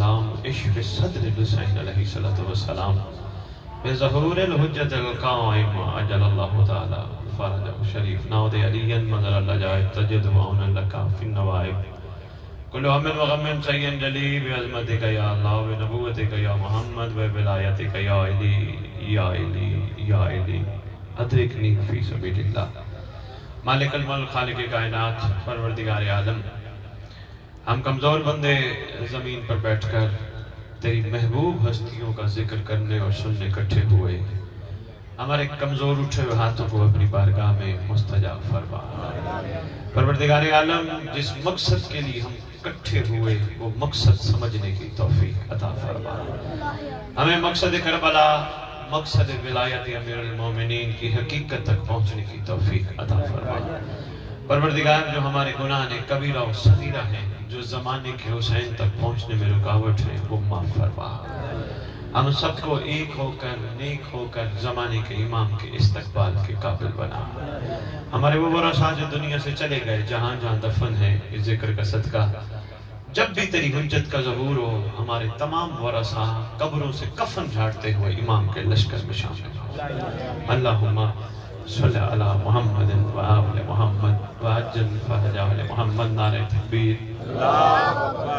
والسلام اشف صدر الحسین علیہ السلام بظہور الحجت القائم عجل اللہ تعالی فرجہ شریف ناود علی مدر اللہ جائے تجد معون لکا فی النوائب کل عمل وغم سین جلی بعظمتک یا اللہ بنبوتک یا محمد بولایتک یا علی یا علی یا علی ادرکنی فی سبیل اللہ۔ مالک الملک خالق کائنات پروردگار عالم، ہم کمزور بندے زمین پر بیٹھ کر تیری محبوب ہستیوں کا ذکر کرنے اور سننے اکٹھے ہوئے، ہمارے کمزور اٹھے ہوئے ہاتھوں کو اپنی بارگاہ میں مستجاب فرما۔ پروردگار عالم، جس مقصد کے لیے ہم اکٹھے ہوئے وہ مقصد سمجھنے کی توفیق عطا فرما۔ ہمیں مقصد کربلا، مقصد ولایت امیر المومنین کی حقیقت تک پہنچنے کی توفیق عطا فرما۔ پروردگار، جو ہمارے گناہ نے کبیرہ و صغیرہ ہیں، جو زمانے کے حسین تک پہنچنے میں رکاوٹ ہیں، وہ معاف فرما۔ ہم سب کو ایک ہو کر، نیک ہو کر زمانے کے امام کے استقبال کے قابل بنا۔ ہمارے وہ ورثاء جو دنیا سے چلے گئے، جہاں جہاں دفن ہے، اس ذکر کا صدقہ جب بھی تیری حجت کا ظہور ہو، ہمارے تمام ورثاء قبروں سے کفن جھاڑتے ہوئے امام کے لشکر میں شامل ہو۔ اللہم صلی علی محمد و آل محمد وعجل فرج آل محمد۔ نعرہ تکبیر،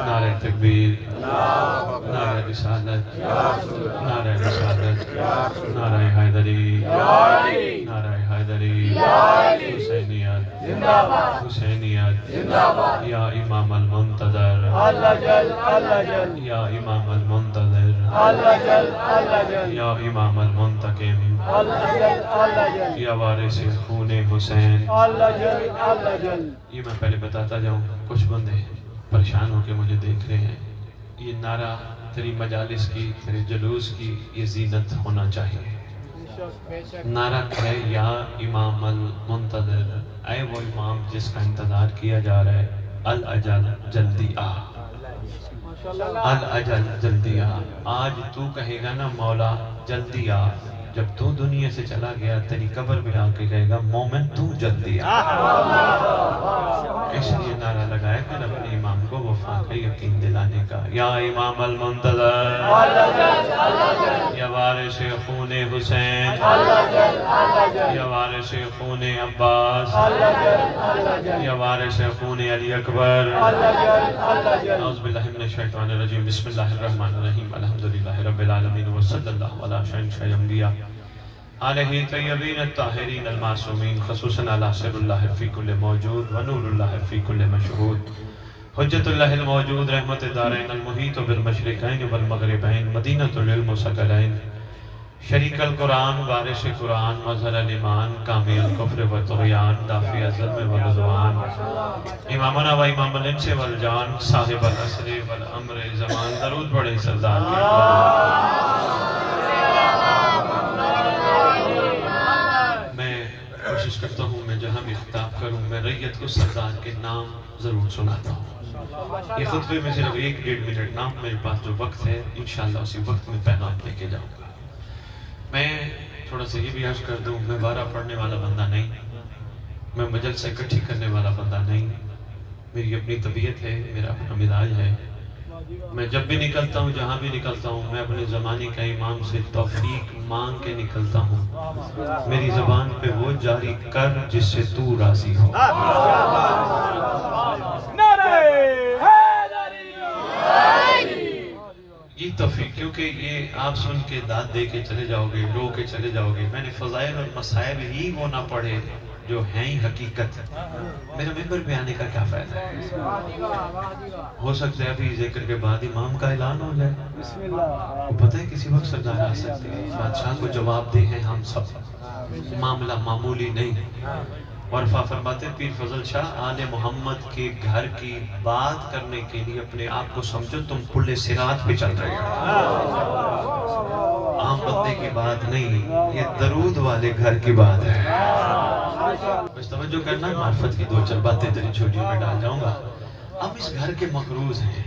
نعرہ تکبیر، نعرہ رسالت، نعرہ رسالت، نعرہ حیدری، نعرہ حیدری، حسینیت، حسینیت، یا امام المنتظر، یا امام المنتظر، یا امام المنتقم، یا وارث خون حسین۔ یہ میں پہلے بتاتا جاؤں، کچھ بندے پریشان ہو کے مجھے دیکھ رہے ہیں، یہ نعرہ تیری مجالس کی، تیرے جلوس کی یہ زینت ہونا چاہیے۔ نعرہ ہے یا امام المنتظر، اے وہ امام جس کا انتظار کیا جا رہا ہے، الاجل جلدی آ، الاجل جلدی آ۔ آج تو کہے گا نا مولا جلدی آ، جب تو دنیا سے چلا گیا تیری قبر میں آ کے کہے گا مومن تو جلدی آ۔ اس لیے نعرہ لگایا کر اپنے امام کو وفا کا یقین دلانے کا، یا امام المنتظر، یا وارث خون حسین، یا وارث خون عباس، یا وارث خون علی اکبر۔ اعوذ باللہ من الشیطان الرجیم، بسم اللہ الرحمن الرحیم، الحمدللہ رب العالمین، وصلی اللہ علی شہنشاہ انبیاء علیہ طیبین الطاہرین المعصومین، خصوصاً علی سر اللہ فی کل موجود ونور اللہ فی کل مشہود، حجت اللہ الموجود، رحمت دارین، المحیط بالمشرقین والمغربین، مدینہ العلم و ثقلین، شریک القرآن، وارث قرآن، مظہر الایمان، کامی الکفر و طغیان، دافع الظلم والعدوان، امامنا و امام الانس والجان، صاحب العصر والامر زمان۔ درود پڑھیں سردار کے۔ کوشش کرتا ہوں میں جہاں بھی خطاب کروں میں ریت کو سردار کے نام ضرور سناتا ہوں۔ یہ خطبے میں صرف 1-1.5 منٹ نام، میرے پاس جو وقت ہے انشاءاللہ اسی وقت میں پیغام لے کے جاؤں گا۔ میں تھوڑا سا یہ بھی عرض کر دوں، میں بارہ پڑھنے والا بندہ نہیں، میں مجلس اکٹھی کرنے والا بندہ نہیں، میری اپنی طبیعت ہے، میرا اپنا مزاج ہے۔ میں جب بھی نکلتا ہوں، جہاں بھی نکلتا ہوں، میں اپنے زمانے کا امام سے توفیق مانگ کے نکلتا ہوں، میری زبان پہ وہ جاری کر جس سے تو راضی ہو۔ یہ توفیق، کیونکہ یہ آپ سن کے داد دے کے چلے جاؤ گے، رو کے چلے جاؤ گے۔ میں نے فضائل اور مصائب ہی وہ نہ پڑھے جو ہیں ہی حقیقت، میرے ممبر پہ آنے کا کیا فائدہ ہے؟ ہو سکتا ہے ابھی ذکر کے بعد امام کا اعلان ہو جائے، وہ پتہ ہے کسی وقت سردار آ سکتے ہیں، بادشاہ کو جواب دے ہیں ہم سب، معاملہ معمولی نہیں۔ ورفا فرماتے ہیں پیر فضل شاہ، آل محمد کے گھر کی بات کرنے کے لیے اپنے آپ کو سمجھو تم پل صراط پہ چل رہے ہو، عام بندے کی بات نہیں، یہ درود والے گھر کی بات ہے۔ بس توجہ کرنا، معرفت کی 2-4 باتیں تیری چھوٹیوں میں ڈال جاؤں گا۔ اب اس گھر کے مقروض ہیں،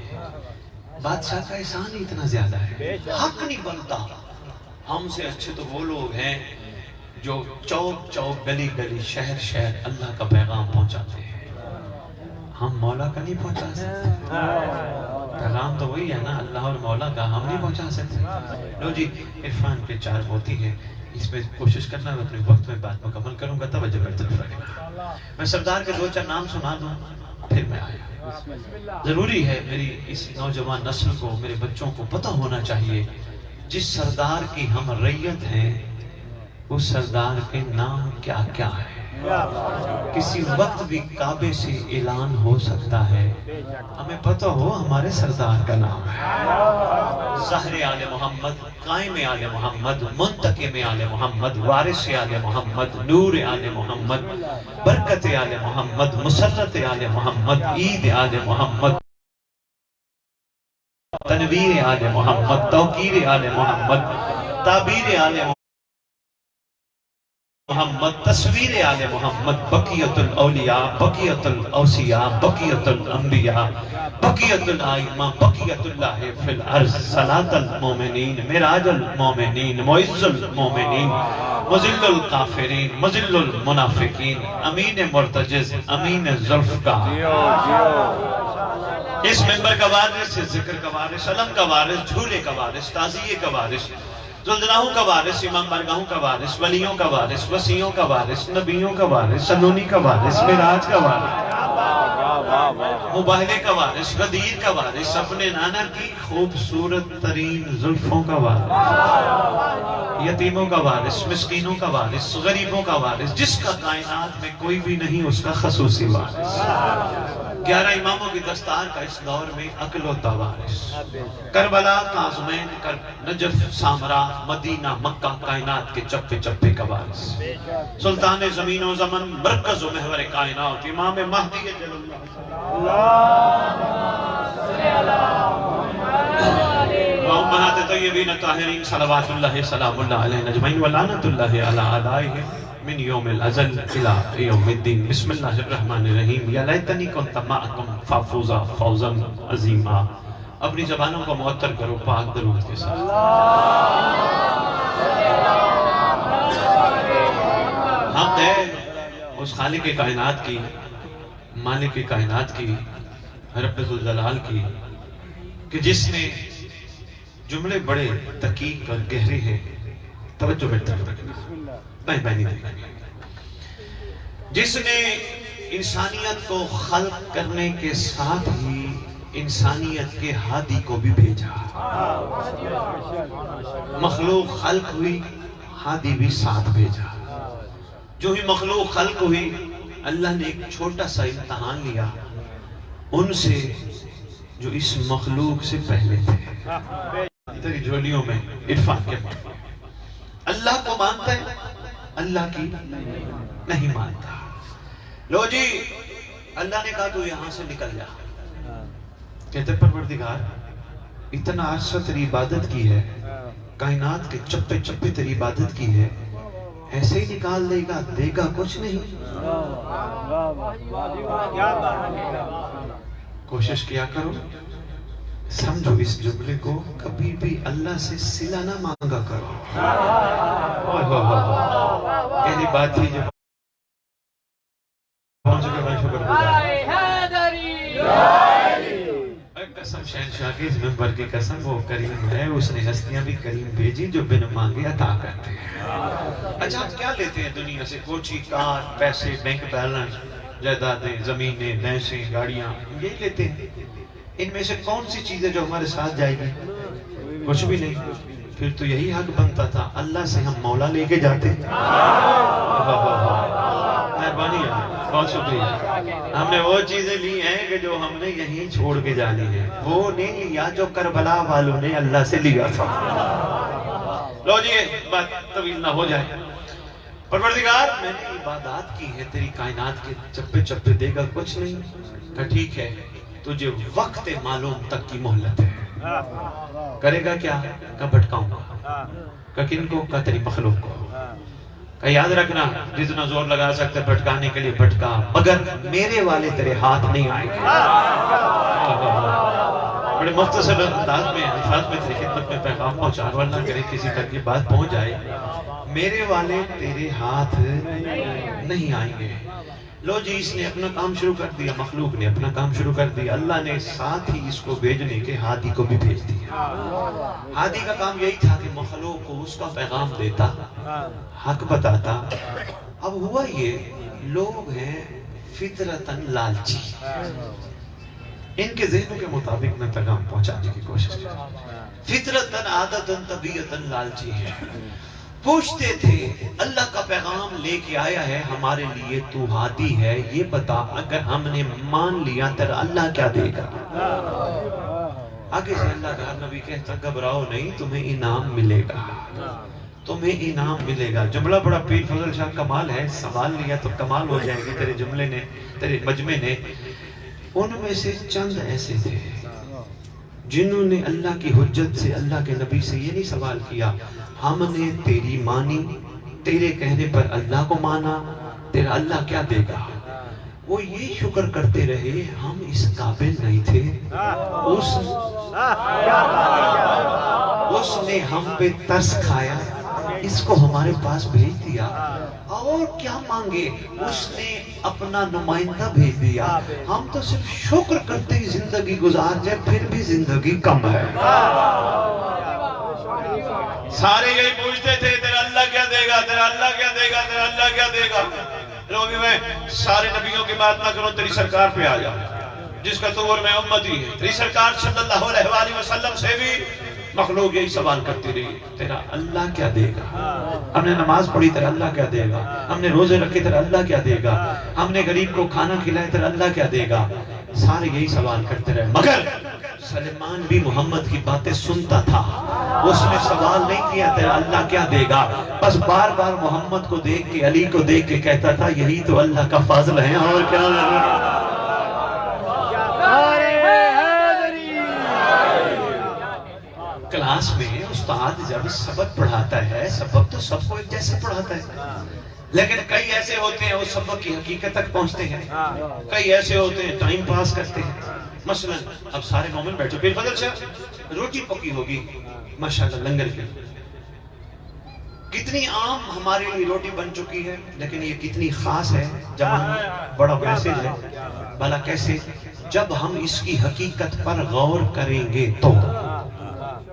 بادشاہ کا احسان ہی اتنا زیادہ ہے، حق نہیں بنتا۔ ہم سے اچھے تو وہ لوگ ہیں جو چوک چوک، گلی گلی، شہر شہر اللہ کا پیغام پہنچاتے ہیں، ہم مولا کا نہیں پہنچا سکتے۔ پیغام تو وہی ہے نا اللہ اور مولا کا، ہم نہیں پہنچا سکتے. لو جی عرفان پہ 4 موتی ہیں، اس میں کوشش کرنا میں اپنے وقت میں بات مکمل کروں گا، توجہ میری طرف رکھنا. میں سردار کے 2-4 نام سنا دوں پھر میں آیا. ضروری ہے میری اس نوجوان نسل کو، میرے بچوں کو پتہ ہونا چاہیے جس سردار کی ہم ریت ہیں اس سردار کے نام کیا کیا ہے. کسی وقت بھی کعبے سے اعلان ہو سکتا ہے، ہمیں پتہ ہو ہمارے سردار کا نام ہے. ظاہر آل محمد، قائم آل محمد، منتقم آل محمد، وارث آل محمد، نور آل محمد، برکت آل محمد، مسرت آل محمد، عید آل محمد، تنویر آل محمد، توقیر آل محمد، تعبیر آل محمد، تصویر آل محمد، بقیت الاولیاء، بقیت الاوصیاء، بقیت الانبیاء، بقیت الائمہ، بقیت اللہ فی الارض، صلاة المومنین، معراج المومنین، معز المومنین، مذل الکافرین، مذل المنافقین، امین مرتجز، امین ذوالفقار. اس ممبر کا وارث، ذکر کا وارث، علم کا وارث، جھولے کا وارث، تعزیے کا وارث، زلزلاہوں کا وارث، امام برگاہوں کا وارث، ولیوں کا وارث، وسیعوں کا وارث، نبیوں کا وارث، سنونی کا وارث، معراج کا وارث، مباہلے کا وارث، غدیر کا وارث، اپنے نانا کی خوبصورت ترین زلفوں کا وارث، یتیموں کا وارث، مسکینوں کا وارث، غریبوں کا وارث، جس کا کائنات میں کوئی بھی نہیں اس کا خصوصی وارث. 11 اماموں کی دستار کا اس دور میں اکلوتا وارث. کربلا، قازمین، نجف، سامرا، مدینہ، مکہ، کائنات کے چپے چپے کا وارث. سلطان زمین و زمن، مرکز و محور کائنات، امام مہدی جل وامہات طیبین طاہرین صلوات اللہ سلام اللہ علیہ اجمعین ولعنت اللہ علی اعدائہم من یوم الازل الى یوم الدین. بسم اللہ الرحمن الرحیم. یا لیتنی کنت معکم فافوزا فوزا عظیما. اپنی زبانوں کو معطر کرو پاک درود کے ساتھ. حمد ہے اس خالق کائنات کی، مالک کائنات کی، رب ذوالجلال کی، کہ جس نے جملے بڑے دقیق اور گہرے ہیں. توجہ میں طرف رکھنا، بہنی دیکھیں. جس نے انسانیت کو خلق کرنے کے ساتھ ہی انسانیت کے ہادی کو بھی بھیجا. مخلوق خلق ہوئی، ہادی بھی ساتھ بھیجا. جو ہی مخلوق خلق ہوئی اللہ نے ایک چھوٹا سا امتحان لیا ان سے جو اس مخلوق سے پہلے تھے. تیری جھولیوں میں عرفان کے معنی اللہ کو مانتا ہے، اللہ کی نہیں مانتا. لو جی اللہ نے کہا تو یہاں سے نکل جا. کہتے پروردگار اتنا عرصہ تیری عبادت کی ہے، کائنات کے چپے چپے تیری عبادت کی ہے، ایسے ہی نکال دے گا کچھ نہیں. کوشش کیا کرو سمجھو اس جملے کو، کبھی بھی اللہ سے صلہ نہ مانگا کرو. کہنی بات تھی جو پہنچ گئے. میں شکر قسم شہنشاہ کے اس ممبر کی قسم، وہ کریم ہے، اس نے ہستیاں بھی کریم بھیجی جو بن مانگے عطا کرتے ہیں. اچھا آپ کیا لیتے ہیں دنیا سے؟ کوچی، کار، پیسے، بینک بیلنس، جائیدادیں، زمینیں، بھینسیں، گاڑیاں، یہی لیتے ہیں. ان میں سے کون سی چیزیں جو ہمارے ساتھ جائے گی؟ کچھ بھی نہیں. پھر تو یہی حق بنتا تھا اللہ سے ہم مولا لے کے جاتے. مہربانی ہے، بہت شکریہ. ہم نے وہ چیزیں لی ہیں کہ جو ہم نے یہیں چھوڑ کے جانی ہے، وہ نہیں لیا جو کربلا والوں نے اللہ سے لیا تھا. لو جی بات طویل نہ ہو جائے. پروردگار میں نے عبادات کی ہے، تیری کائنات کے چپے چپے دے گا کچھ نہیں. کہ ٹھیک ہے تجھے وقت معلوم تک کی مہلت ہے. کرے گا کیا؟ کہ بھٹکاؤں گا. کہ کن کو؟ کہ تیری مخلوق کو. کہ یاد رکھنا جتنا زور لگا سکتے بھٹکانے کے لیے بھٹکا، مگر میرے والے تیرے ہاتھ نہیں آئیں گے. بڑے مختصر انداز میں الفاظ میں تیری خدمت میں پیغام پہنچا، ورنہ کرے کسی تک یہ بات پہنچ جائے. میرے والے تیرے ہاتھ نہیں آئیں گے. لو جی اس نے اپنا کام شروع کر دیا، مخلوق نے اپنا کام شروع کر دیا، اللہ نے ساتھ ہی اس کو بھیجنے کے ہادی کو بھی بھیج دیا۔ ہادی کا کام یہی تھا کہ مخلوق کو اس کا پیغام دیتا، حق بتاتا۔ اب ہوا یہ، لوگ ہیں فطرتاً لالچی، ان کے ذہنوں کے مطابق میں پیغام پہنچانے کی کوشش کرتا، فطرتاً عادتاً طبیعتاً لالچی ہے۔ پوچھتے تھے اللہ کا پیغام لے کے آیا ہے ہمارے لیے، تو ہادی ہے، یہ بتا اگر ہم نے مان لیا تیرا اللہ کیا دے گا؟ آگے سے اللہ کا نبی کہتا گھبراؤ نہیں، تمہیں انعام ملے گا، تمہیں انعام ملے گا۔ جملہ بڑا پیر فضل شاہ کمال ہے، سوال لیا تو کمال ہو جائے گی تیرے جملے نے، تیرے مجمع نے۔ ان میں سے چند ایسے تھے جنہوں نے اللہ کی حجت سے، اللہ کے نبی سے یہ نہیں سوال کیا ہم نے تیری مانی، تیرے کہنے پر اللہ کو مانا، تیرا اللہ کیا دے گا؟ وہ یہ شکر کرتے رہے ہم اس قابل نہیں تھے، اس نے ہم پہ ترس کھایا، اس کو ہمارے پاس بھیج دیا، اور کیا مانگے، اس نے اپنا نمائندہ بھیج دیا، ہم تو صرف شکر کرتے ہی زندگی گزار جائے، پھر بھی زندگی کم ہے۔ سارے یہی پوچھتے تھے تیرا اللہ کیا دے گا، تیرا اللہ کیا دے گا، تیرا اللہ کیا دے گا۔ لوگی میں سارے نبیوں کی بات نہ کروں، تیری سرکار پہ آ جا جس کا تو میں امتی ہے۔ تیری سرکار صلی اللہ علیہ وآلہ وسلم سے بھی مخلوق یہی سوال کرتی رہی تیرا اللہ کیا دے گا۔ ہم نے نماز پڑھی تیرا اللہ کیا دے گا، ہم نے روزے رکھے تیرا اللہ کیا دے گا، ہم نے غریب کو کھانا کھلائے تیرا اللہ کیا دے گا۔ سارے یہی سوال کرتے رہے، مگر سلیمان بھی محمد کی باتیں سنتا تھا، اس نے سوال نہیں کیا تیرا اللہ کیا دے گا، بس بار بار محمد کو دیکھ کے، علی کو دیکھ کے کہتا تھا یہی تو اللہ کا فضل ہے، اور کیا کلاس میں استاد جب سبق پڑھاتا ہے، سبق تو سب کو ایک جیسے پڑھاتا ہے، لیکن کئی ایسے ہوتے ہیں وہ سبق کی حقیقت تک پہنچتے ہیں، کئی ایسے ہوتے ہیں ٹائم پاس کرتے ہیں۔ مثلا اب سارے مومن بیٹھو، پیر فضل شاہ روٹی پکی ہوگی ماشاءاللہ لنگر کی، کتنی عام ہمارے لیے روٹی بن چکی ہے، لیکن یہ کتنی خاص ہے، جب بڑا میسج ہے، بھلا کیسے؟ جب ہم اس کی حقیقت پر غور کریں گے تو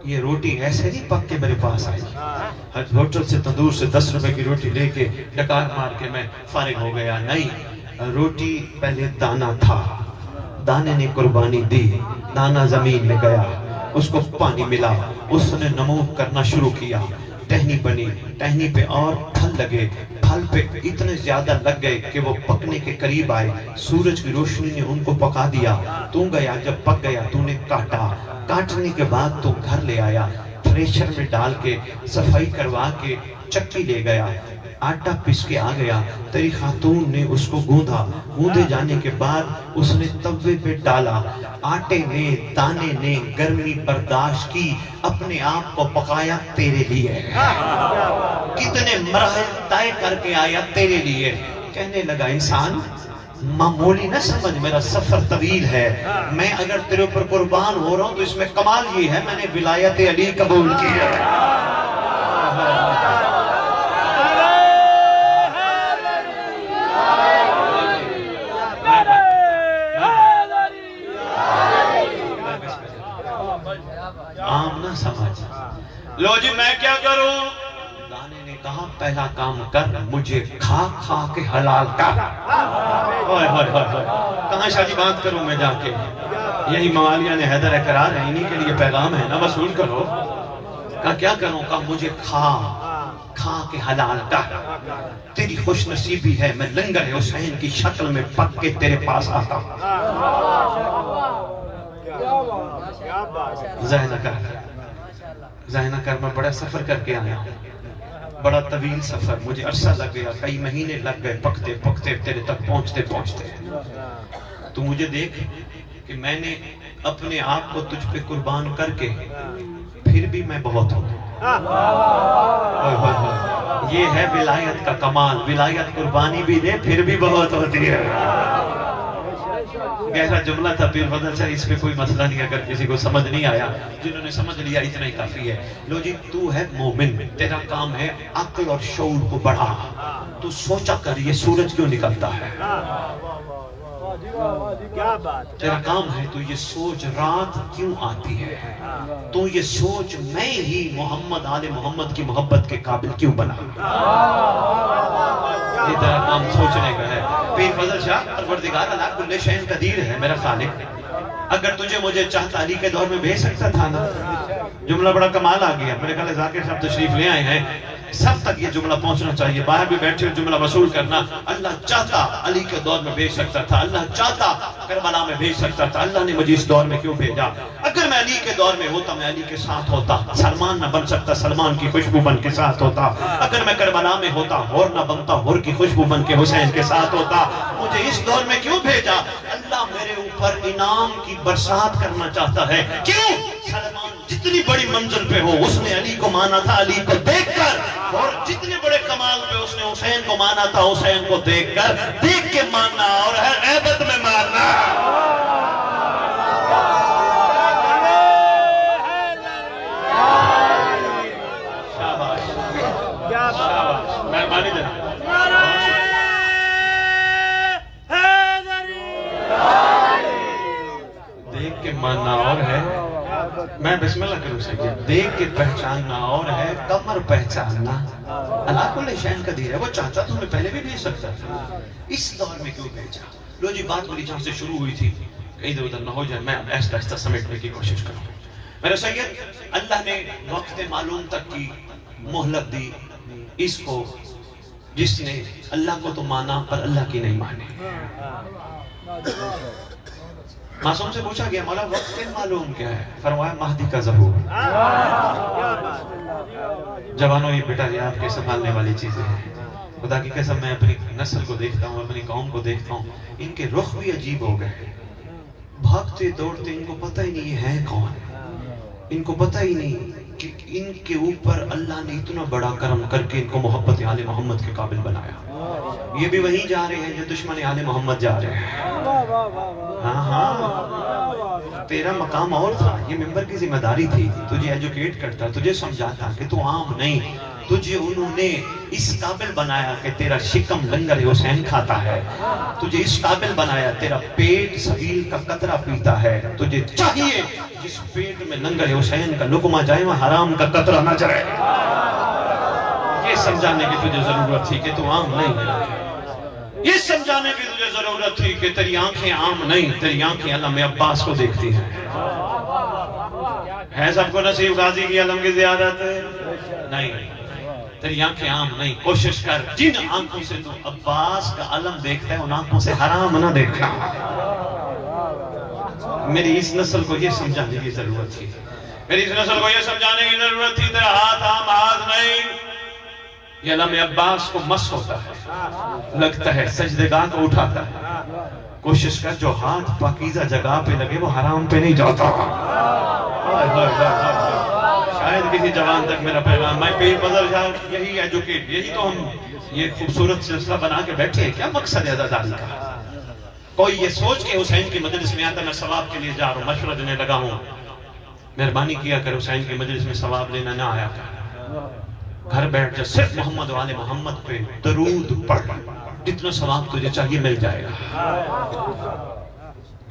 یہ روٹی ایسے نہیں پک کے میرے پاس آئی، ہوٹل سے تندور سے 10 روپے کی روٹی لے کے ڈکار مار کے میں فارغ ہو گیا، نہیں، روٹی پہلے دانا تھا، دانے نے قربانی دی، دانا زمین میں گیا، اس کو پانی ملا، اس نے نمو کرنا شروع کیا، ٹہنی بنی، ٹہنی پہ اور پھل لگے، پھل پہ اتنے زیادہ لگ گئے کہ وہ پکنے کے قریب آئے، سورج کی روشنی نے ان کو پکا دیا، تو گیا، جب پک گیا تو نے کاٹا، کاٹنے کے بعد تو گھر لے آیا، تھریشر میں ڈال کے صفائی کروا کے چکی لے گیا، آٹا پس کے آ گیا، تیری خاتون نے اس کو گوندھا، گوندھے جانے کے بعد اس نے توے پہ ڈالا، آٹے نے، دانے نے گرمی برداشت کی، اپنے آپ کو پکایا تیرے لیے، کتنے مراحل طے کر کے آیا تیرے لیے۔ کہنے لگا انسان معمولی نہ سمجھ، میرا سفر طویل ہے، میں اگر تیرے اوپر قربان ہو رہا ہوں تو اس میں کمال یہ ہے میں نے ولایت علی قبول کی ہے۔ عام نہ سمجھ، لو جی میں کیا کروں؟ دانے نے کہا پہلا کام کر، مجھے کھا کھا کے حلال کر۔ کہاں شاہ جی بات کروں میں جا کے؟ یہی موالیہ نے حیدر اقرار ہے، انہی کے لیے پیغام ہے نا، وصول کرو۔ کہا کیا کروں؟ کہا مجھے کھا کھا کے حلال کر، تیری خوش نصیبی ہے میں لنگر حسین کی شکل میں پک کے تیرے پاس آتا ہوں۔ ذہن کر میں بڑا سفر کر کے آیا، بڑا طویل سفر، مجھے عرصہ لگ گیا، کئی مہینے لگ گئے پکتے پکتے تیرے تک پہنچتے پہنچتے۔ تو مجھے دیکھ کہ میں نے اپنے آپ کو تجھ پہ قربان کر کے پھر بھی میں بہت ہوں۔ یہ ہے ولایت کا کمال، ولایت قربانی بھی دے پھر بھی بہت ہوتی ہے۔ گہرا جملہ تھا پیر فضل شاہ، اس پہ کوئی مسئلہ نہیں، اگر کسی کو سمجھ نہیں آیا، جنہوں نے سمجھ لیا اتنا ہی کافی ہے۔ لو جی، تو ہے مومن، تیرا کام ہے عقل اور شعور کو بڑھا۔ تو سوچا کر یہ سورج کیوں نکلتا ہے، تیرا کام ہے تو یہ سوچ رات کیوں آتی ہے، تو یہ سوچ میں ہی محمد آل محمد کی محبت کے قابل کیوں بنا۔ یہ تیرا کام سوچنے کا ہے۔ پیر فضل شاہ، پروردگار اللہ کل شیء قدیر ہے، میرا خالق، اگر تجھے مجھے چاہتا علی کے دور میں بھیج سکتا تھا نا۔ جملہ بڑا کمال آ گیا، میرے خیال ذاکر صاحب تشریف لے آئے ہیں، سب تک یہ جملہ پہنچنا چاہیے، باہر بھی بیٹھے ہوئے جملہ وصول کرنا۔ اللہ چاہتا علی کے دور میں بھیج سکتا تھا، اللہ چاہتا کربلا میں بھیج سکتا تھا، اللہ نے مجھے اس دور میں کیوں بھیجا؟ اگر میں علی کے دور میں ہوتا، میں علی کے ساتھ ہوتا، سلمان نہ بن سکتا، سلمان کی خوشبو بن کے ساتھ ہوتا۔ اگر میں کربلا میں ہوتا، ہور نہ بنتا، ہور کی خوشبو بن کے حسین کے ساتھ ہوتا۔ مجھے اس دور میں کیوں بھیجا؟ اللہ میرے اوپر انعام کی برسات کرنا چاہتا ہے۔ کیوں؟ سلمان جتنی بڑی منزل پہ ہو، اس نے علی کو مانا تھا علی کو دیکھ کر، اور جتنے بڑے کمال پہ اس نے حسین کو مانا تھا حسین کو دیکھ کر، دیکھ کے ماننا اور ہے غیبت میں ماننا۔ شاباش شاباش، مہربانی دینا۔ دیکھ کے ماننا اور ہے، میں بسم اللہ کروں سکتے، دیکھ کے پہچاننا اور ہے کمر پہچاننا۔ اللہ کل شیء قدیر ہے، وہ چاہتا تمہیں پہلے بھی بھیج سکتا تھا، اس دور میں کیوں بھیجا؟ لو جی، بات میری جہاں سے شروع ہوئی تھی، ادھر ادھر نہ ہو جائے، میں آہستہ آہستہ سمیٹنے کی کوشش کروں۔ میرے سید، اللہ نے وقت معلوم تک کی مہلت دی اس کو جس نے اللہ کو تو مانا پر اللہ کی نہیں مانی۔ معصوم سے پوچھا گیا، مولا وقت معلوم کیا ہے؟ فرمایا مہدی کا ظہور۔ جوانوں، یہ بیٹا یہ آپ کے سنبھالنے والی چیزیں ہیں۔ خدا کی قسم، میں اپنی نسل کو دیکھتا ہوں، اپنی قوم کو دیکھتا ہوں، ان کے رخ بھی عجیب ہو گئے، بھاگتے دوڑتے، ان کو پتہ ہی نہیں یہ ہے کون، ان کو پتہ ہی نہیں کہ ان کے اوپر اللہ نے اتنا بڑا کرم کر کے ان کو محبت آل محمد کے قابل بنایا۔ یہ بھی وہیں جا رہے ہیں جو دشمن آل محمد جا رہے ہیں۔ ہاں ہاں، تیرا مقام اور تھا، یہ ممبر کی ذمہ داری تھی، تجھے ایجوکیٹ کرتا، تجھے سمجھاتا کہ تو عام نہیں، تجھے انہوں نے اس قابل بنایا کہ تیرا شکم لنگر حسین کھاتا ہے، تجھے اس قابل بنایا تیرا پیٹ سبیل کا قطرہ پیتا ہے، تجھے چاہیے جس پیٹ میں لنگر حسین کا لقمہ جائے وہاں حرام کا قطرہ نہ جائے۔ یہ سمجھانے کی تجھے ضرورت تھی کہ تو عام نہیں، یہ سمجھانے کی تجھے ضرورت تھی کہ تیری آنکھیں عام نہیں، تیری آنکھیں علم عباس کو دیکھتی ہیں۔ ہے سب کو نصیب غازی کی علم کی زیادت نہیں، تیری آنکھیں عام نہیں، کوشش کر جن آنکھوں سے تو عباس کا علم دیکھتا ہے ان آنکھوں سے حرام نہ دیکھنا۔ میری اس نسل کو یہ سمجھانے کی ضرورت تھی، میری اس نسل کو یہ سمجھانے کی ضرورت تھی، تیرا ہاتھ عام ہاتھ نہیں، یہ علم عباس کو مس ہوتا ہے، لگتا ہے سجدگاہ کو اٹھاتا ہے۔ کوشش کر جو ہاتھ پاکیزہ جگہ پہ لگے وہ حرام پہ نہیں جاتا۔ شاید کسی جوان تک میرا پیغام، میں پیر فضل شاہ یہی ایجوکیٹ، یہی تو ہم یہ خوبصورت سلسلہ بنا کے بیٹھے ہیں، کیا مقصد ہے عزاداری کا؟ کوئی یہ سوچ کے حسین کی مجلس میں آتا میں ثواب کے لیے جا رہا ہوں، مشورہ دینے لگا ہوں، مہربانی کیا کر حسین کی مجلس میں ثواب لینا نہ آیا کر، گھر بیٹھ جا، صرف محمد و آل محمد پہ درود پڑھ، جتنا ثواب تجھے چاہیے مل جائے گا۔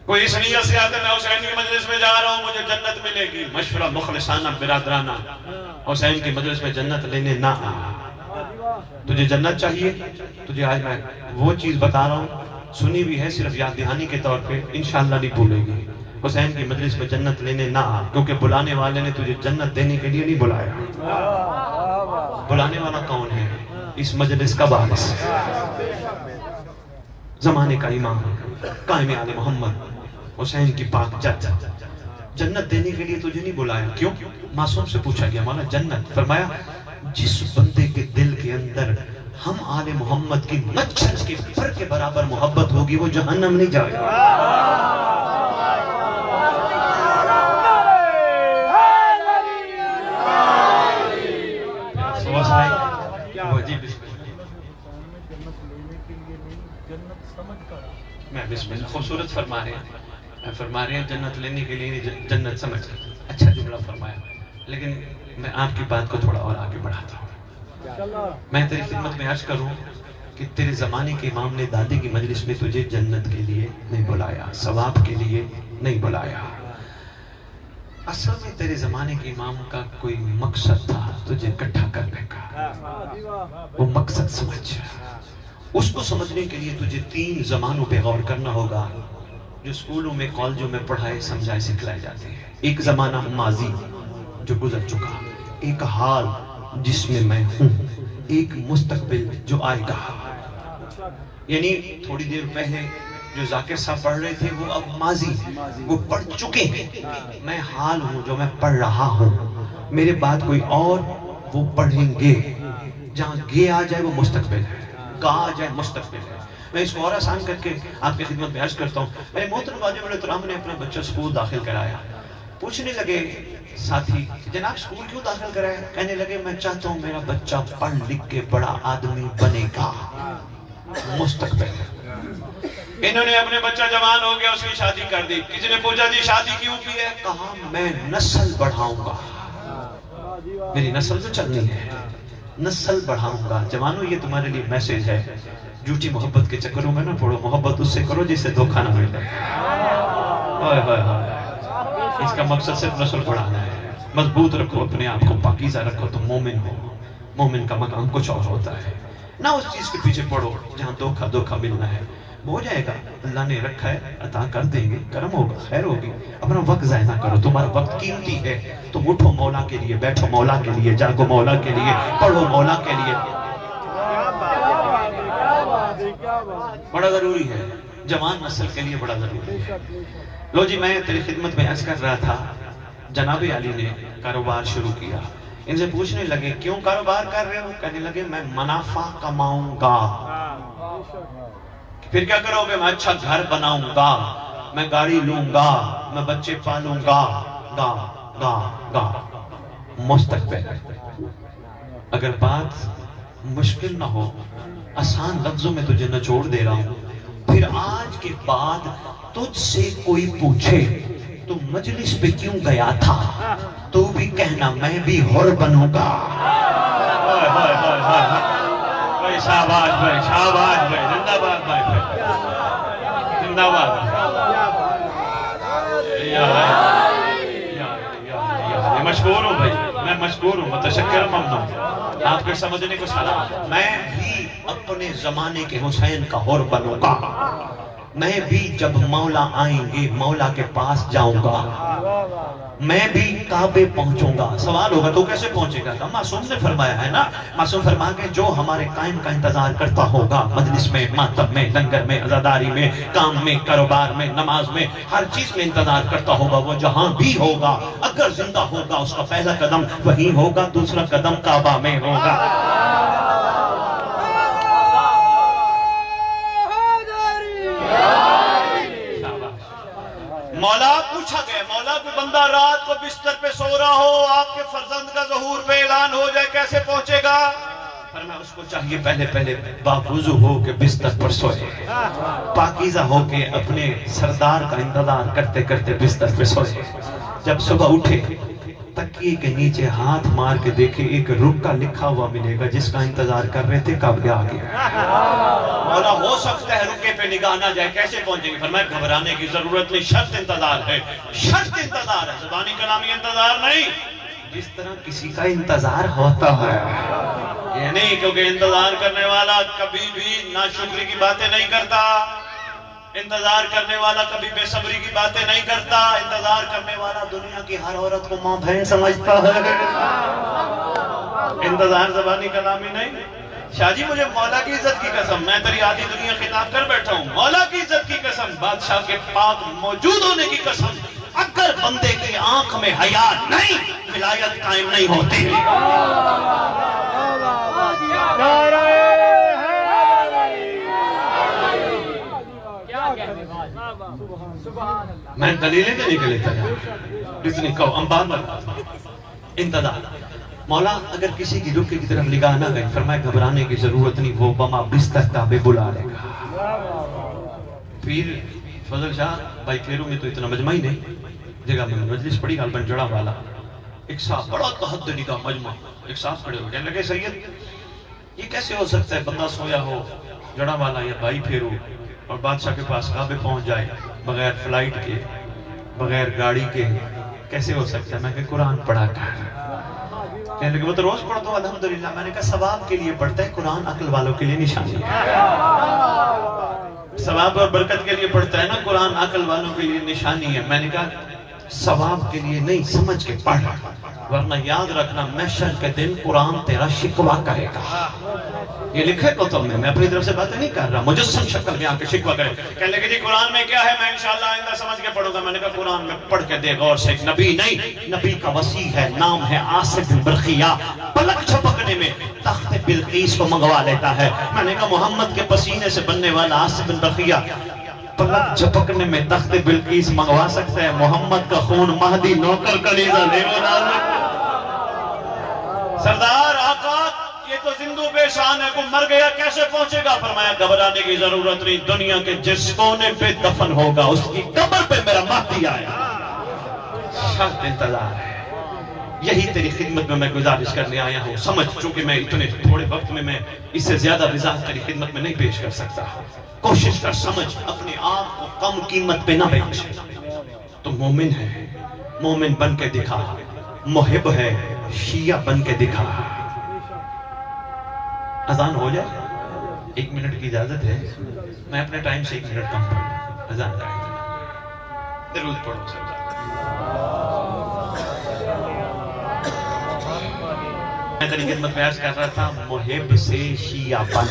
کوئی اس نیت سے آتا میں حسین کی مجلس میں جا رہا ہوں مجھے جنت ملے گی، مشورہ مخلصانہ برادرانہ، حسین کی مجلس میں جنت لینے نہ آ۔ تجھے جنت چاہیے، تجھے آج میں وہ چیز بتا رہا ہوں، سنی بھی ہے صرف یاد دہانی کے طور پہ، انشاءاللہ نہیں بھولے گی۔ حسین کی مجلس میں جنت لینے نہ آ، کیونکہ بلانے والے نے تجھے جنت دینے کے لیے نہیں بلایا۔ بلانے والا کون ہے؟ اس مجلس کا وارث، زمانے کا امام، قائم آل محمد، حسین کی پاک جد، جنت دینے کے لیے تجھے نہیں بلایا۔ کیوں؟ معصوم سے پوچھا گیا، مولا جنت؟ فرمایا جس بندے کے دل کے اندر ہم آل محمد کی مچھر کے پر کے برابر محبت ہوگی وہ جہنم نہیں جائے گا۔ میں بسم اللہ خوبصورت فرما رہے ہیں جنت لینے کے لیے جنت سمجھ اچھا جملہ فرمایا، لیکن میں آپ کی بات کو تھوڑا اور آگے بڑھاتا ہوں۔ میں تیری خدمت میں عرض کروں کہ تیرے زمانے کے امام نے دادی کی مجلس میں تجھے جنت کے لیے نہیں بلایا، ثواب کے لیے نہیں بلایا۔ اصل میں تیرے زمانے کے امام کا کوئی مقصد تھا تجھے اکٹھا کرنے کا، وہ مقصد سمجھ۔ اس کو سمجھنے کے لیے تجھے 3 زمانوں پہ غور کرنا ہوگا جو اسکولوں میں کالجوں میں پڑھائے سمجھائے سکھلائے جاتے ہیں۔ ایک زمانہ ماضی جو گزر چکا، ایک حال جس میں میں ہوں، ایک مستقبل جو آئے گا۔ یعنی تھوڑی دیر پہلے جو ذاکر صاحب پڑھ رہے تھے وہ اب ماضی، وہ پڑھ چکے ہیں۔ میں حال ہوں جو میں پڑھ رہا ہوں، میرے بعد کوئی اور وہ پڑھیں گے۔ جہاں گے آ جائے وہ مستقبل ہے، گا آ جائے مستقبل ہے۔ میں اس کو اور آسان کر کے آپ کی خدمت میں عرض کرتا ہوں۔ میرے محترم واجب الاحترام نے اپنا بچہ اسکول داخل کرایا، پوچھنے لگے ساتھی جناب اسکول کیوں داخل کرایا؟ کہنے لگے میں چاہتا ہوں میرا بچہ پڑھ لکھ کے بڑا آدمی بنے گا، مستقبل۔ انہوں نے اپنے بچہ جوان ہو گیا، اس کی شادی کر دی۔ کسی نے پوچھا جی شادی کیوں کی ہے؟ کہا میں نسل بڑھاؤں گا، میری نسل تو چلنی ہے، نسل بڑھاؤں گا۔ جوانوں یہ تمہارے لیے میسج ہے، جھوٹی محبت کے چکروں میں نہ پڑو، محبت اس سے کرو جس سے دھوکہ نہ ملے۔ اس کا مقصد صرف نسل بڑھانا ہے۔ مضبوط رکھو اپنے آپ کو، پاکیزہ رکھو تو مومن ہو۔ مومن کا مقام کچھ اور ہوتا ہے، نہ اس چیز کے پیچھے پڑو جہاں دھوکہ ملنا ہے۔ ہو جائے گا، اللہ نے رکھا ہے، عطا کر دیں گے، کرم ہوگا، خیر ہوگی۔ اپنا وقت ضائع نہ کرو، تمہارا وقت قیمتی ہے۔ تم اٹھو مولا کے لیے، بیٹھو مولا کے لیے، جاگو مولا کے لیے، پڑھو مولا کے لیے۔ بڑا ضروری ہے، جوان نسل کے لیے بڑا ضروری ہے۔ لو جی، میں تیری خدمت میں عرض کر رہا تھا، جناب علی نے کاروبار شروع کیا۔ ان سے پوچھنے لگے کیوں کاروبار کر رہے ہو؟ کہنے لگے میں منافع کماؤں گا۔ پھر کیا کرو گے؟ میں اچھا گھر بناؤں گا، میں گاڑی لوں گا، میں بچے پالوں گا، گا مستقبل۔ اگر بات مشکل نہ ہو، آسان لفظوں میں تجھے نچوڑ دے رہا ہوں، پھر آج کے بعد تجھ سے کوئی پوچھے تو مجلس پہ کیوں گیا تھا، تو بھی کہنا میں بھی حر بنوں گا۔ شاباش بھائی، شاباش بھائی، زندہ باد بھائی، زندہ باد۔ مشکور ہوں بھائی، میں مشکور ہوں، متشکر ممنون، آپ کے سمجھنے کو سلام۔ میں بھی اپنے زمانے کے حسین کا حر بنوں گا، میں بھی جب مولا آئیں گے مولا کے پاس جاؤں گا، میں بھی کعبے پہنچوں گا۔ سوال ہوگا تو کیسے پہنچے گا؟ معصوم نے فرمایا ہے نا، معصوم فرما کے جو ہمارے قائم کا انتظار کرتا ہوگا، مجلس میں، ماتم میں، لنگر میں، عزاداری میں، کام میں، کاروبار میں، نماز میں، ہر چیز میں انتظار کرتا ہوگا، وہ جہاں بھی ہوگا اگر زندہ ہوگا اس کا پہلا قدم وہیں ہوگا، دوسرا قدم کعبہ میں ہوگا۔ مولا پوچھا گیا، مولا کو بندہ رات کو بستر پہ سو رہا ہو، آپ کے فرزند کا ظہور پہ اعلان ہو جائے، کیسے پہنچے گا؟ فرمایا اس کو چاہیے پہلے باوضو ہو کے بستر پر سوئے، پاکیزہ ہو کے اپنے سردار کا انتظار کرتے کرتے بستر پہ سوئے۔ جب صبح اٹھے تکیے کے نیچے ہاتھ مار کے دیکھے ایک رکا لکھا ہوا ملے گا جس کا انتظار کر رہے تھے، کب آ گیا۔ مولا ہو سکتا ہے رکے پہ نگاہ نہ جائے، کیسے پہنچیں گے؟ فرمایا گھبرانے کی ضرورت نہیں، شرط انتظار ہے، شرط انتظار ہے، زبانی کلامی انتظار نہیں۔ جس طرح کسی کا انتظار ہوتا ہے، یہ نہیں کیونکہ انتظار کرنے والا کبھی بھی ناشکری کی باتیں نہیں کرتا، انتظار کرنے والا کبھی بے صبری کی باتیں نہیں کرتا، انتظار کرنے والا دنیا کی ہر عورت کو ماں بہن سمجھتا ہے۔ انتظار زبانی کلامی نہیں۔ شاہ جی مجھے مولا کی عزت کی قسم، میں تیری آدھی دنیا خطاب کر بیٹھا ہوں، مولا کی عزت کی قسم، بادشاہ کے پاک موجود ہونے کی قسم، اگر بندے کی آنکھ میں حیا نہیں، ولایت قائم نہیں ہوتی۔ میں دلیلیں دینے کے لیے تیار، جتنی کہو انبار بتا۔ انتظار مولا اگر کسی کی رکے کی طرف نگاہ نہ گئی، فرمایا گھبرانے کی ضرورت نہیں، وہ بما بستر کعبے بلا لے گا۔ پھر فضل شاہ بھائی پھیرو میں تو اتنا مجمع ہی نہیں جگہ میں مجلس پڑی غالباً جڑا والا ایک صاحب بڑا تہدنی کا مجمع ایک صاحب کھڑے ہو کہنے لگے سید یہ کیسے ہو سکتا ہے بندہ سویا ہو جڑا والا یا بھائی پھیرو اور بادشاہ کے پاس کعبے پہنچ جائے بغیر فلائٹ کے بغیر گاڑی کے کیسے ہو سکتا ہے؟ میں کہ قرآن پڑھا کر کہنے لگے وہ تو روز پڑھتا ہوں الحمدللہ میں نے کہا ثواب کے لیے پڑھتا ہے قرآن عقل والوں کے لیے نشانی ہے ثواب اور برکت کے لیے پڑھتا ہے نا قرآن عقل والوں کے لیے نشانی ہے میں نے کہا ثواب کے لیے نہیں سمجھ کے پڑھ ورنہ یاد رکھنا محشر کے دن قرآن تیرا شکوہ کرے گا یہ لکھے کتب میں اپنی طرف سے باتیں نہیں کر رہا مجسم شکل میں آ کے شکوہ کرے کہنے لگے جی قرآن میں کیا ہے میں انشاءاللہ آئندہ سمجھ کے پڑھوں گا میں نے کہا قرآن میں پڑھ کے دے غور سے ایک نبی نہیں نبی کا وسیع ہے نام ہے آصف بن برقیہ پلک چھپکنے میں تخت بلقیس کو منگوا لیتا ہے میں نے کہا محمد کے پسینے سے بننے والا آصف بن برقیہ پلک جھپکنے میں تخت بلقیس منگوا سکتا ہے محمد کا خون مہدی نوکر کلیزہ لے سردار آقا یہ تو زندو پیشان ہے کو مر گیا کیسے پہنچے گا فرمایا گھبرانے کی ضرورت نہیں دنیا کے جس کونے پہ دفن ہوگا اس کی قبر پہ میرا مہدی آیا شرط انتظار ہے یہی تیری خدمت میں گزارش کرنے آیا ہوں سمجھ چونکہ میں اتنے تھوڑے وقت میں اس سے زیادہ وضاحت تیری خدمت میں نہیں پیش کر سکتا کوشش کر سمجھ اپنے آپ کو کم قیمت پہ نہ بیچ تو مومن ہے مومن بن کے دکھا محب ہے شیعہ بن کے دکھا اذان ہو جائے 1 منٹ کی اجازت ہے میں اپنے ٹائم سے 1 منٹ کم پڑھوں اذان کا درود پڑھو سب میں تیری خدمت میں عرض کر رہا تھا محب سے شیعہ بن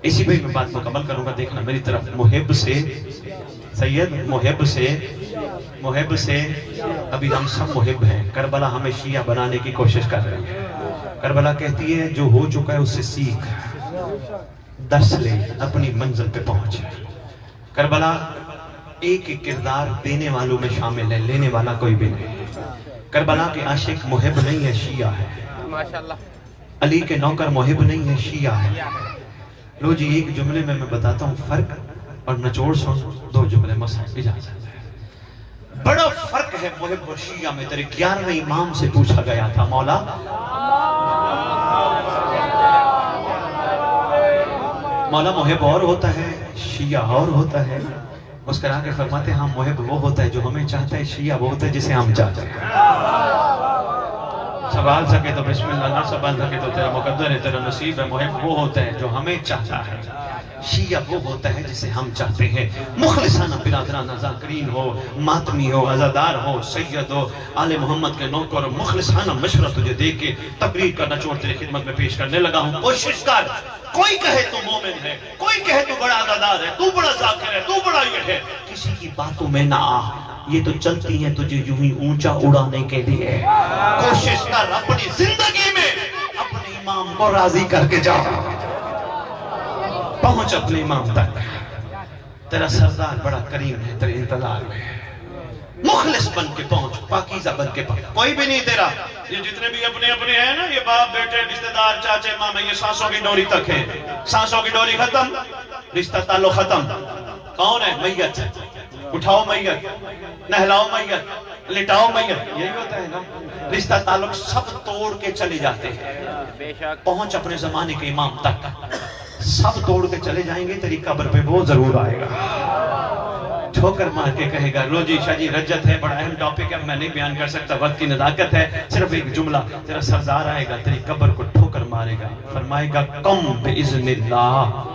اسی پہ میں بات مکمل کروں گا دیکھنا میری طرف محب سے سید محب سے ابھی ہم سب محب ہیں کربلا ہمیں شیعہ بنانے کی کوشش کر رہی ہے کربلا کہتی ہے جو ہو چکا ہے اس سے سیکھ درس لے اپنی منزل پہ پہنچ کربلا ایک ایک کردار دینے والوں میں شامل ہے لینے والا کوئی بھی نہیں کربلا کے عاشق محب نہیں ہے شیعہ ہے علی کے نوکر محب نہیں ہے شیعہ ہے لو جی ایک جملے میں بتاتا ہوں فرق اور نچوڑ سن 2 جملے مسائل اجازت ہے بڑا فرق ہے محب اور شیعہ میں تیرے 11ویں امام سے پوچھا گیا تھا مولا محب اور ہوتا ہے شیعہ اور ہوتا ہے مسکرا کے فرماتے ہیں ہاں محب وہ ہوتا ہے جو ہمیں چاہتا ہے شیعہ وہ ہوتا ہے جسے ہم چاہتے ہیں سوال سکے تو بسم اللہ نہ سوال سکے تو تیرا مقدر ہے تیرا نصیب ہے محب وہ ہوتا ہے جو ہمیں چاہتا ہے شیعہ وہ ہوتا ہے جسے ہم چاہتے ہیں مخلصانہ برادرانہ ذاکرین ہو ماتمی ہو عزادار ہو سید ہو آل محمد کے نوکر ہو مخلصانہ مشورہ تجھے دے کے تقریر کا نچوڑ تیری خدمت میں پیش کرنے لگا ہوں کوشش کر کوئی کہے تو مومن ہے کوئی کہے تو بڑا عزادار ہے تو بڑا ذاکر ہے تو بڑا یہ ہے کسی کی باتوں میں نہ آ یہ تو چلتی ہیں تجھے یوں ہی اونچا اڑانے کے لیے کوشش کر اپنی زندگی میں اپنے امام کو راضی کر کے جا پہنچ اپنے امام تک تیرا سردار بڑا کریم ہے تیرے انتظار میں مخلص بن کے پہنچ پاکیزہ بن کے پہنچ کوئی بھی نہیں تیرا یہ جتنے بھی اپنے ہیں نا یہ باپ بیٹے رشتہ دار چاچے مامے یہ سانسوں کی ڈوری تک ہے سانسوں کی ڈوری ختم رشتہ تعلق ختم کون ہے میت اٹھاؤ میت نہلاؤ میت لٹاؤ میت یہی ہوتا ہے نا رشتہ تعلق سب توڑ کے چلے جاتے ہیں پہنچ اپنے زمانے کے امام تک سب توڑ کے چلے جائیں گے تیری قبر پہ وہ ضرور آئے گا ٹھوکر مار کے کہے گا لو جی شاہ جی رجت ہے بڑا اہم ٹاپک ہے میں نہیں بیان کر سکتا وقت کی نزاکت ہے صرف ایک جملہ تیرا سردار آئے گا تیری قبر کو ٹھوکر مارے گا فرمائے گا کم بِإِذْنِ اللَّهِ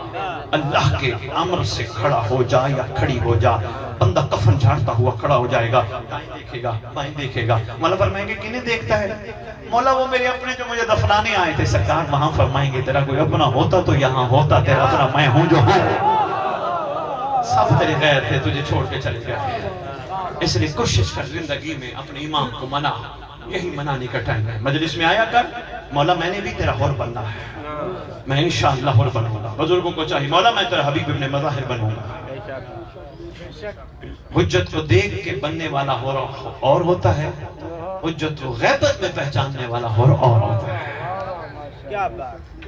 اللہ کے امر سے کھڑا ہو جا یا کھڑی ہو جا بندہ کفن جھاڑتا ہوا کھڑا ہو جائے گا دائیں دیکھے گا بائیں دیکھے گا مولا فرمائیں گے کنہیں دیکھتا ہے مولا وہ میرے اپنے جو مجھے دفنانے آئے تھے سرکار وہاں فرمائیں گے تیرا کوئی اپنا ہوتا تو یہاں ہوتا تیرا اپنا میں ہوں جو ہوں سب تیرے غیر تھے تجھے چھوڑ کے چلے گئے اس لیے کوشش کر زندگی میں اپنے امام کو منا یہی منانے کا ٹائم ہے مجلس میں آیا کر مولا میں نے بھی تیرا حور بننا ہے میں انشاءاللہ حور بنوں گا بزرگوں کو چاہیے مولا میں تیرا حبیب ابن مظاہر بنوں گا حجت کو دیکھ کے بننے والا اور ہوتا ہے حجت کو غیبت میں پہچاننے والا اور ہوتا ہے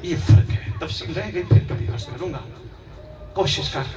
یہ فرق ہے تفصیل رہ گئی پھر کبھی عرض کروں گا کوشش کر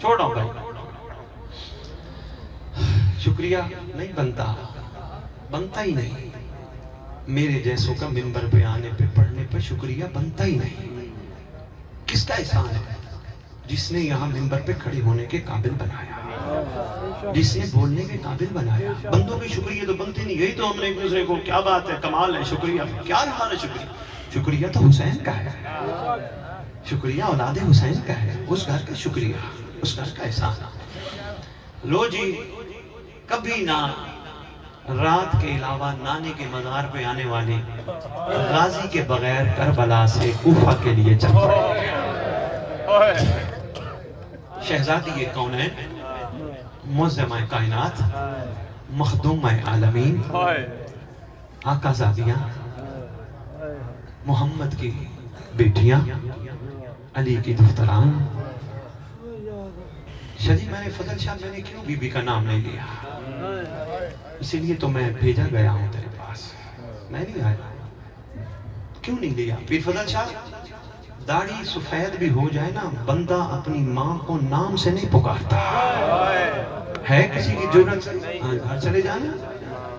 چھوڑا بھائی، شکریہ نہیں بنتا ہی نہیں، میرے جیسوں کا منبر پہ آنے پہ پڑھنے پہ شکریہ بنتا ہی نہیں۔ کس کا احسان ہے؟ جس نے یہاں منبر پہ کھڑے ہونے کے قابل بنایا، جس نے بولنے کے قابل بنایا۔ بندوں کے شکریہ تو بنتے نہیں گئی، تو ہم نے ایک دوسرے کو کیا بات ہے، کمال ہے، شکریہ کیا رہا ہے، شکریہ تو حسین کا ہے، شکریہ اولاد حسین کا ہے، اس گھر کا شکریہ، اس گھر کا احسان۔ لو جی، کبھی نہ رات کے علاوہ نانے کے مزار پہ آنے والی غازی کے بغیر کربلا سے کوفہ کے لیے چل پڑے۔ شہزادی کونین، معظمہ کائنات، مخدومہ عالمین، آقا زادیاں، محمد کی بیٹیاں، علی کی دختران۔ شجی میں نے فضل شاہ، میں نے کیوں بی بی کا نام نہیں لیا؟ اسی لیے تو میں بھیجا گیا ہوں تیرے پاس، میں نہیں آیا۔ کیوں نہیں لیا؟ پیر فضل شاہ، داڑھی سفید بھی ہو جائے نا، بندہ اپنی ماں کو نام سے نہیں پکارتا ہے۔ کسی کی جرات گھر چلے جانا،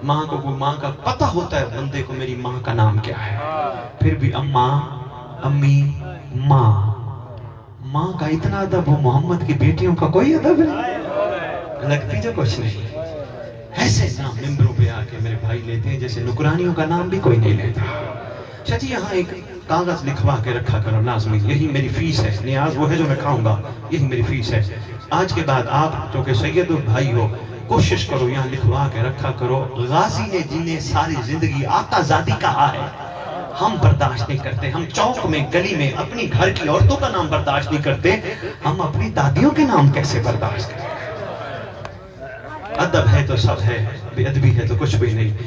ماں کو کوئی ماں کا پتہ ہوتا ہے بندے کو، میری ماں کا نام کیا ہے، پھر بھی اماں، امی، ماں کا اتنا ادب ہو، محمد کی بیٹیوں کا کوئی ادب نہیں، لگتی جو کچھ نہیں۔ ایسے نام ممبروں پہ آ کے میرے بھائی لیتے ہیں جیسے نکرانیوں کا نام بھی کوئی نہیں لیتا۔ چچی یہاں ایک کاغذ لکھوا کے رکھا کرو لازمی، یہی میری فیس ہے، نیاز وہ ہے جو میں کھاؤں گا، یہی میری فیس ہے۔ آج کے بعد آپ جو کہ سید بھائی ہو، کوشش کرو یہاں لکھوا کے رکھا کرو، غازی نے جنہیں ساری زندگی آقا زادی کہا ہے، ہم برداشت نہیں کرتے۔ ہم چوک میں، گلی میں اپنی گھر کی عورتوں کا نام برداشت نہیں کرتے، ہم اپنی دادیوں کے نام کیسے برداشت کرتے؟ ادب ہے تو سب ہے، بے ادبی ہے تو کچھ بھی نہیں۔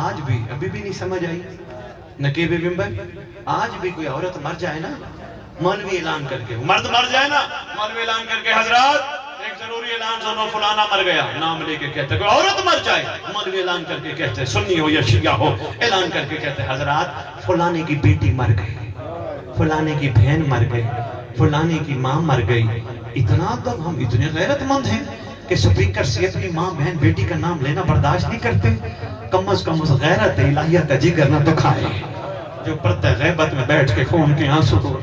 آج بھی ابھی بھی نہیں سمجھ آئی نقیب ممبر، آج بھی کوئی عورت مر جائے نا، مولوی اعلان کر کے، مرد مر جائے نا، مولوی اعلان کر کے، حضرات ایک ضروری اعلان سنو، فلانا مر گیا، نام لے کے کہتے ہیں۔ کوئی عورت مر جائے، مولوی اعلان کر کے کہتے ہیں، سنی ہو یا شیعہ ہو، اعلان کر کے کہتے ہیں، حضرات فلانے کی بیٹی مر گئی، فلانے کی بہن مر گئی، فلانے کی ماں مر گئی۔ اتنا تو ہم اتنے غیرت مند ہیں کہ سپیکر سے اپنی ماں، بہن، بیٹی کا نام لینا برداشت نہیں کرتے۔ کم از کم اس غیرت الہیہ کا جگر نہ تو کھائے جو پردہ غیبت میں بیٹھ کے خون کے آنسو کو،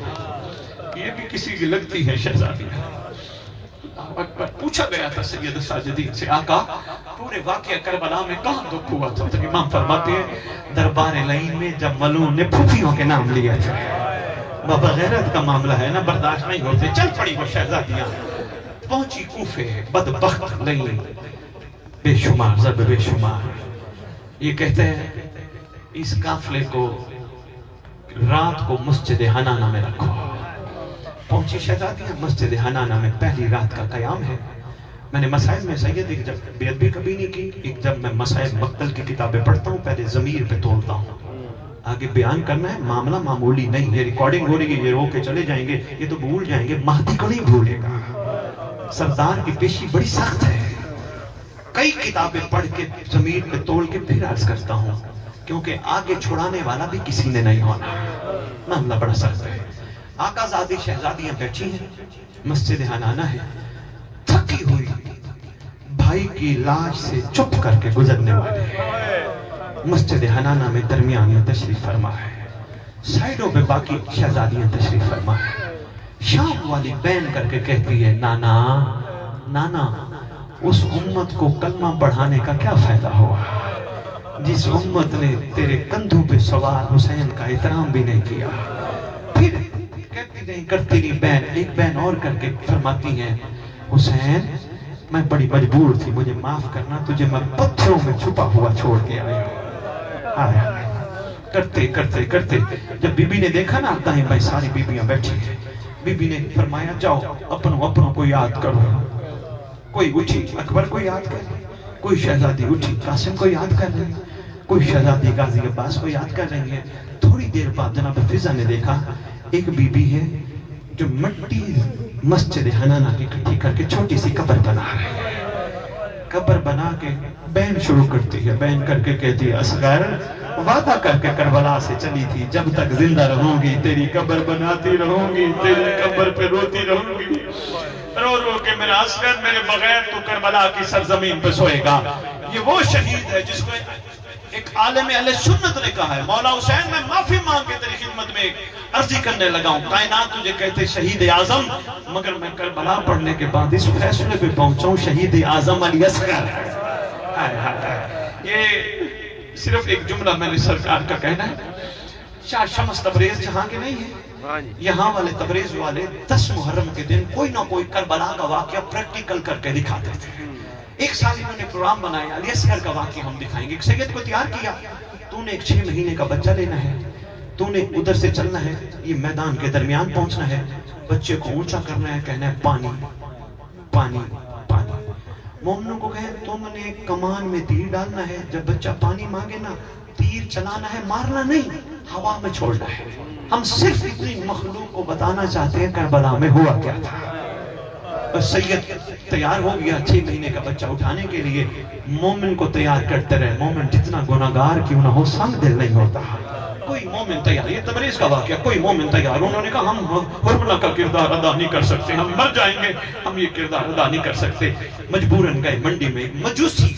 یہ بھی کسی کی لگتی ہے شہزادی۔ اکبر پوچھا گیا تھا سید ساجدین سے، آقا پورے واقعہ کربلا میں کہاں دکھ ہوا تھا؟ تو امام فرماتے ہیں دربار لعین میں جب ملعون نے پھوپھیوں کے نام لیا تھا۔ بابا غیرت کا معاملہ ہے نا، برداشت نہیں ہوتے۔ چل پڑی وہ شہزادیاں، پہنچی کوفے، بدبخت لعین، بے شمار ضرب بے شمار۔ یہ کہتے ہیں اس قافلے کو رات کو مسجد حنانہ میں رکھو۔ پہنچی شہزادیاں مسجد حنانہ میں، پہلی رات کا قیام ہے۔ میں نے مسائل میں سید ایک جب بے ادبی کبھی نہیں کی، ایک جب میں مسائل مقتل کی کتابیں پڑھتا ہوں پہلے ضمیر پہ تولتا ہوں، آگے بیان کرنا ہے، معاملہ معمولی نہیں۔ یہ ریکارڈنگ ہو رہی ہے، یہ رو کے چلے جائیں گے، یہ تو بھول جائیں گے، مہدی کو نہیں بھولے گا۔ سردار کی پیشی بڑی سخت ہے، کئی کتابیں پڑھ کے ضمیر پہ تول کے پھر عرض کرتا ہوں، کیونکہ آگے چھڑانے والا بھی کسی نے نہیں ہونا، معاملہ بڑا سخت ہے۔ آقا زادی شہزادیاں بیٹھی ہیں، مسجد حنانہ ہے، تھکی ہوئی بھائی کی لاش سے چپ کر کے گزرنے والے ہیں۔ مسجد حنانہ میں درمیان میں تشریف فرما ہے، سائیڈوں پہ باقی شہزادیاں تشریف فرما ہے۔ شام والی بین کر کے کہتی ہے، نانا نانا اس امت کو کلمہ پڑھانے کا کیا فائدہ ہوا جس امت نے تیرے کندھوں پہ سوار حسین کا احترام بھی نہیں کیا۔ پھر کہتی نہیں کرتی نہیں بین، ایک بین اور کر کے فرماتی ہیں، حسین میں بڑی مجبور تھی، مجھے معاف کرنا، تجھے میں پتھروں میں چھپا ہوا چھوڑ کے آیا۔ کرتے کرتے کرتے جب بی بی نے دیکھا نا دائیں بائیں ساری بیبیاں بیٹھی ہیں، بی بی نے فرمایا جاؤ اپنوں کو یاد کرو۔ کوئی اٹھی اکبر کو یاد کر رہی، کوئی شہزادی اٹھی قاسم کو یاد کر رہی، کوئی شہزادی غازی عباس کو یاد کر رہی ہے۔ تھوڑی دیر بعد جناب فضا نے دیکھا ایک بی بی ہے جو مٹی مسجد حنانہ کی اکٹھی کر کے چھوٹی سی قبر بنا رہی ہے۔ قبر بنا کے بین شروع کرتی ہے، بین کر کے کہتی ہے، اصغر وعدہ کر کے کربلا سے چلی تھی، جب تک زندہ رہوں گی تیری قبر بناتی رہوں گی، تیری قبر پہ روتی رہوں گی۔ رو رو کے میرا عسکر میرے بغیر تو کربلا کی سرزمین پہ سوئے گا. یہ وہ شہید ہے جس کو ایک عالم اہل سنت نے کہا ہے مولا حسین میں معافی مانگ کے تیری خدمت میں عرضی کرنے لگا ہوں. کائنات تجھے کہتے شہید اعظم، مگر میں کربلا پڑھنے کے بعد اس فیصلے پہ پہنچا ہوں شہید اعظم علی اصغر. یہ صرف ایک جملہ میں نے سرکار کا کہنا ہے. شاہ شمس تبریز جہاں کے نہیں ہے، یہاں والے تبریز والے 10 محرم کے دن کوئی نہ کوئی کربلا کا واقعہ پریکٹیکل کر کے دکھاتے تھے. ایک سال انہوں نے پروگرام بنایا علی اصغر کا واقعہ ہم دکھائیں گے. ایک سید کو تیار کیا، تو نے ایک 6 مہینے کا بچہ لینا ہے، تو نے ادھر سے چلنا ہے، یہ میدان کے درمیان پہنچنا ہے، بچے کو اونچا کرنا ہے، کہنا ہے پانی پانی پانی. مومنوں کو کہیں تم نے کمان میں تیر ڈالنا ہے، جب بچہ پانی مانگے نا تیر چلانا ہے، مارنا نہیں، ہوا میں چھوڑنا ہے. ہم صرف اتنی مخلوق کو بتانا چاہتے ہیں کربلا میں ہوا کیا تھا. بس سید تیار ہو گیا 6 مہینے کا بچہ اٹھانے کے لیے. مومن کو تیار کرتے رہے. مومن جتنا گناہگار کیوں نہ ہو سنگ دل نہیں ہوتا. کوئی مومن تیار، یہ تبریز کا واقعہ، کوئی مومن تیار. انہوں نے کہا ہم حرملہ کا کردار ادا نہیں کر سکتے، ہم مر جائیں گے، ہم یہ کردار ادا نہیں کر سکتے. مجبوراً گئے منڈی میں، ایک مجوسی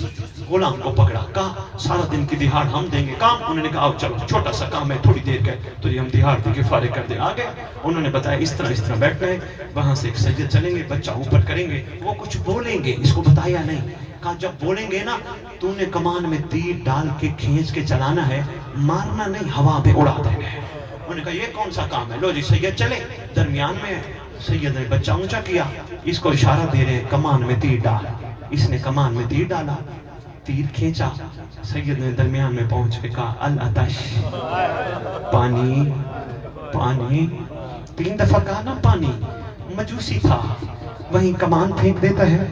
غلام کو پکڑا، کہا سارا دن کی دہاڑ ہم دیں گے کام. انہوں نے کہا آؤ چلو چھوٹا سا کام ہے، تھوڑی دیر کا ہے، تو یہ ہم دہاڑ دے کے فارغ کر دیں. آگے انہوں نے بتایا اس طرح بیٹھنا ہے، وہاں سے ایک سجد چلیں گے، بچہ اوپر کریں گے، وہ کچھ بولیں گے. اس کو بتایا نہیں، کہا جب بولیں گے نا تو نے کمان میں تیر ڈال کے کھینچ کے چلانا ہے، مارنا نہیں، ہوا پہ اڑا دینا ہے. انہوں نے کہا یہ کون سا کام ہے؟ لو جی سید چلے. درمیان میں سید نے بچہ اونچا کیا، اس کو اشارہ دے رہے ہیں کمان میں تیر ڈال. اس نے کمان میں تیر ڈالا، تیر کھینچا. سید نے درمیان میں پہنچ کے کہا العطش، پانی پانی. 3 دفعہ کہا نا پانی. مجوسی تھا، وہیں کمان پھینک دیتا ہے،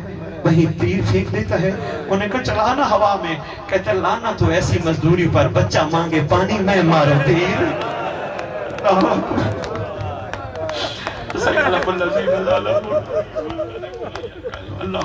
وہیں تیر پھینک دیتا ہے. انہوں نے کہا چلانا ہوا میں. کہتا لانا تو ایسی مزدوری پر بچہ مانگے پانی میں مارو تیر. اللہ